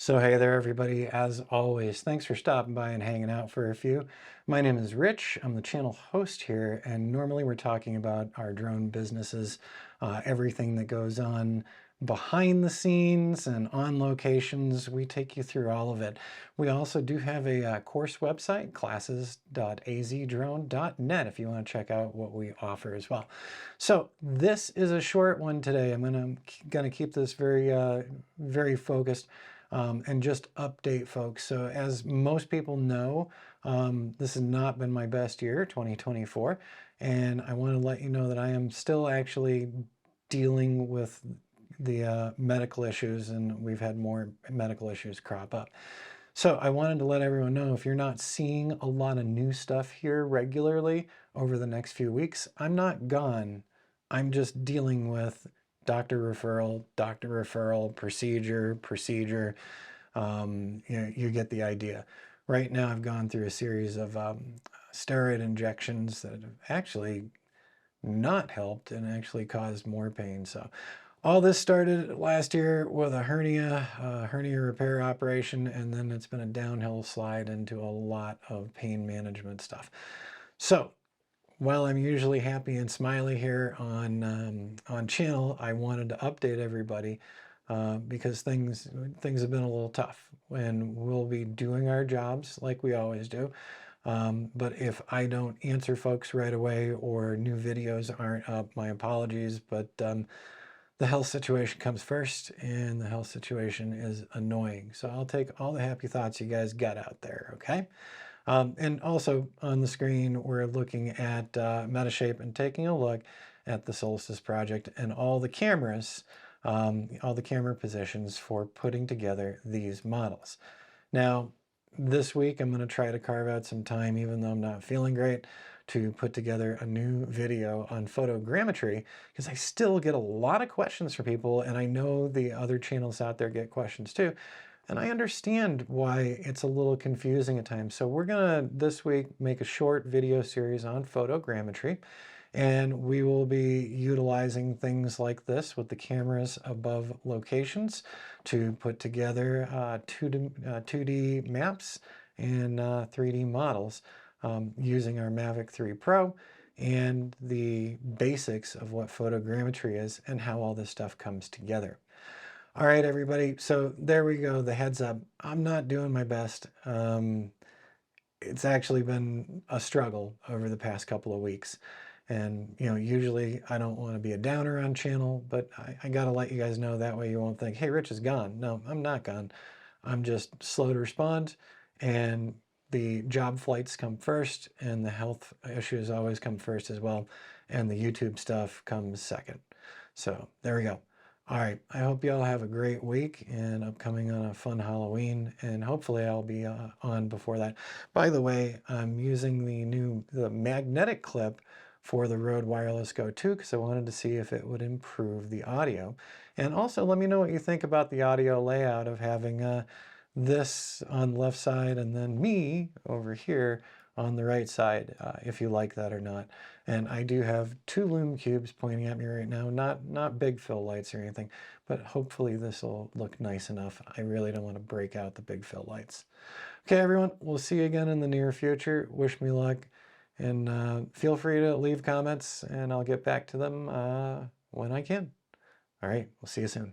So hey there everybody, as always, thanks for stopping by and hanging out for a few. My name is Rich, I'm the channel host here, and normally we're talking about our drone businesses, everything that goes on behind the scenes and on locations. We take you through all of it. We also do have a course website, classes.azdrone.net, if you want to check out what we offer as well. So this is a short one today. I'm gonna keep this very focused. And just update folks. So as most people know, this has not been my best year, 2024. And I want to let you know that I am still actually dealing with the medical issues, and we've had more medical issues crop up. So I wanted to let everyone know, if you're not seeing a lot of new stuff here regularly over the next few weeks, I'm not gone. I'm just dealing with doctor referral, procedure. You get the idea. Right now I've gone through a series of steroid injections that have actually not helped and actually caused more pain. So all this started last year with a hernia repair operation, and then it's been a downhill slide into a lot of pain management stuff. So while I'm usually happy and smiley here on channel, I wanted to update everybody because things have been a little tough, and we'll be doing our jobs like we always do. But if I don't answer folks right away or new videos aren't up, my apologies, but the health situation comes first, and the health situation is annoying. So I'll take all the happy thoughts you guys got out there, okay? And also on the screen, we're looking at Metashape and taking a look at the Solstice project and all the camera positions for putting together these models. Now, this week I'm going to try to carve out some time, even though I'm not feeling great, to put together a new video on photogrammetry, because I still get a lot of questions from people, and I know the other channels out there get questions too. And I understand why it's a little confusing at times. So we're gonna, this week, make a short video series on photogrammetry, and we will be utilizing things like this with the cameras above locations to put together 2D maps and 3D models using our Mavic 3 Pro and the basics of what photogrammetry is and how all this stuff comes together. All right, everybody. So there we go. The heads up. I'm not doing my best. It's actually been a struggle over the past couple of weeks. And, you know, usually I don't want to be a downer on channel, but I got to let you guys know, that way you won't think, hey, Rich is gone. No, I'm not gone. I'm just slow to respond. And the job flights come first, and the health issues always come first as well. And the YouTube stuff comes second. So there we go. All right, I hope you all have a great week and upcoming on a fun Halloween, and hopefully I'll be on before that. By the way, I'm using the magnetic clip for the Rode Wireless Go 2 because I wanted to see if it would improve the audio. And also let me know what you think about the audio layout of having this on the left side and then me over here on the right side, if you like that or not. And I do have 2 lume cubes pointing at me right now, not big fill lights or anything, but hopefully this will look nice enough. I really don't want to break out the big fill lights. Okay, everyone, we'll see you again in the near future. Wish me luck, and feel free to leave comments, and I'll get back to them when I can. All right, we'll see you soon.